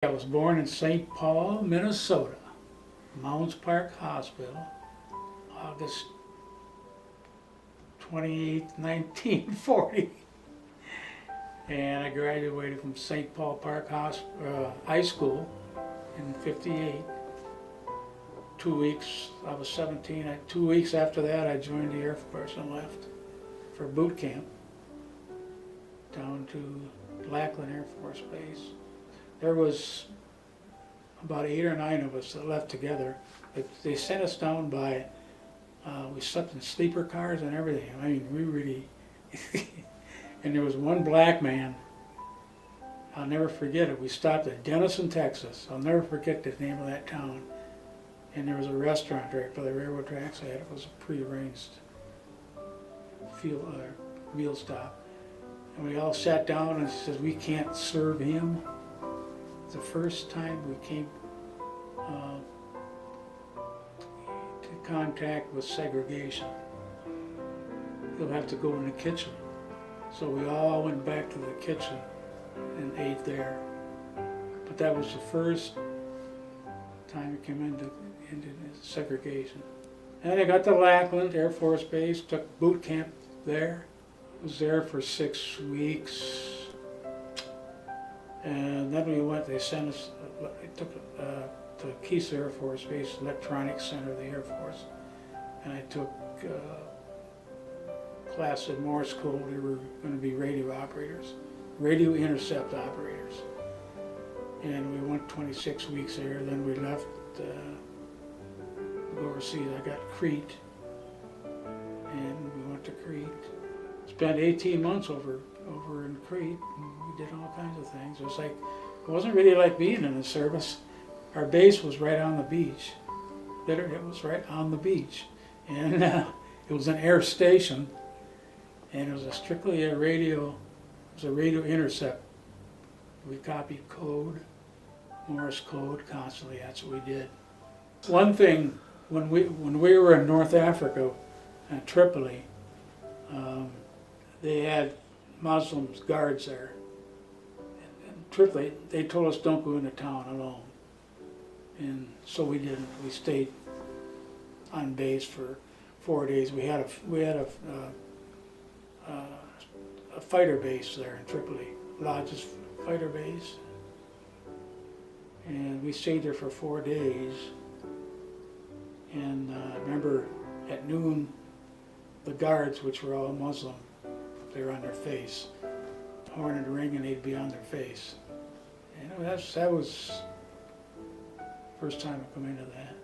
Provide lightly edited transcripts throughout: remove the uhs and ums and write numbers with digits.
I was born in St. Paul, Minnesota, Mounds Park Hospital, August 28th, 1940. And I graduated from St. Paul Park High School in '58. 2 weeks, I was 17. 2 weeks after that, I joined the Air Force and left for boot camp down to Lackland Air Force Base. There was about 8 or 9 of us that left together. They sent us down by, we slept in sleeper cars and everything. I mean, we really, and there was one black man, I'll never forget it. We stopped at Denison, Texas. I'll never forget the name of that town. And there was a restaurant right by the railroad tracks. It was a prearranged meal stop. And we all sat down and said, we can't serve him. The first time we came to contact with segregation. He'll have to go in the kitchen. So we all went back to the kitchen and ate there. But that was the first time we came into segregation. And I got to Lackland Air Force Base, took boot camp there. Was there for 6 weeks. And then we went, they sent us, they took to Keith Air Force Base, Electronics Center of the Air Force. And I took class in Morse code. We were going to be radio operators, radio intercept operators. And we went 26 weeks there, then we left to go overseas. I got Crete, and we went to Crete. Spent 18 months over in Crete, and we did all kinds of things. It was like, it wasn't really like being in the service. Our base was right on the beach. Literally, it was right on the beach. And it was an air station, and it was strictly a radio intercept. We copied code, Morse code constantly, that's what we did. One thing, when we were in North Africa, Tripoli, they had Muslim guards there. And Tripoli, they told us don't go into town alone. And so we didn't. We stayed on base for 4 days. We had a fighter base there in Tripoli, Lodge's fighter base. And we stayed there for 4 days. And I remember at noon, the guards, which were all Muslim, they were on their face. Horn would ring and they'd be on their face. And that was the first time I come into that.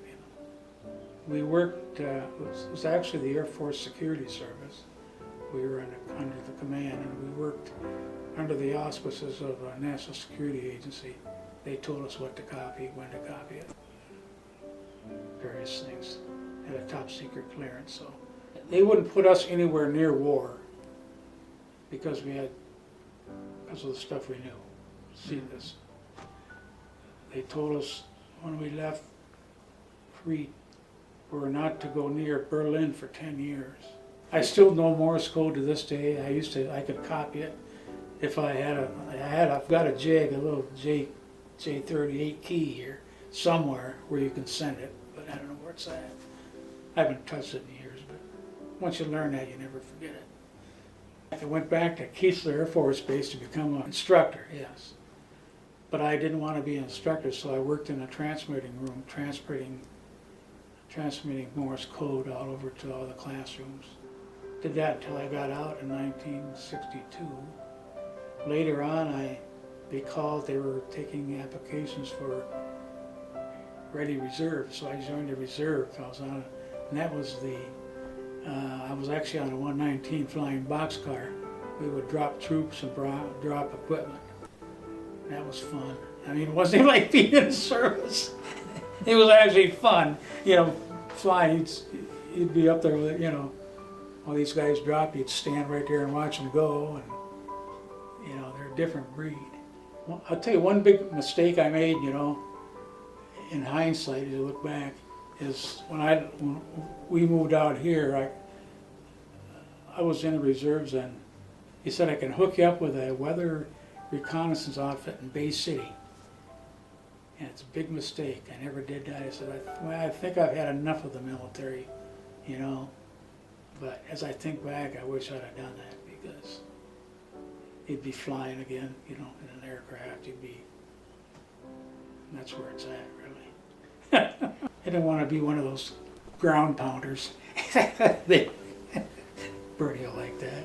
We worked, it was actually the Air Force Security Service. We were under the command, and we worked under the auspices of a National Security Agency. They told us what to copy, when to copy it, various things. Had a top secret clearance, so. They wouldn't put us anywhere near war because of the stuff we knew. See this. They told us when we left Crete, we were not to go near Berlin for 10 years. I still know Morse code to this day. I could copy it if I've got a JIG, a little J38 key here somewhere where you can send it, but I don't know where it's at. I haven't touched it in years, but once you learn that, you never forget it. I went back to Keith Air Force Base to become an instructor, yes. But I didn't want to be an instructor, so I worked in a transmitting room, transmitting Morse code all over to all the classrooms. Did that until I got out in 1962. Later on, they called, they were taking applications for ready reserve, so I joined the reserve. I was on, and that was I was actually on a 119 flying boxcar. We would drop troops and drop equipment. That was fun. I mean, it wasn't like being in service. It was actually fun, flying. You'd be up there with, while these guys drop, you'd stand right there and watch them go, and they're a different breed. Well, I'll tell you one big mistake I made, in hindsight, as you look back, is when we moved out here, I was in the reserves, and he said I can hook you up with a weather reconnaissance outfit in Bay City. And it's a big mistake. I never did that. I said, I think I've had enough of the military, you know. But as I think back, I wish I'd have done that, because you'd be flying again, you know, in an aircraft. That's where it's at, really. I didn't want to be one of those ground pounders. Bertie will like that.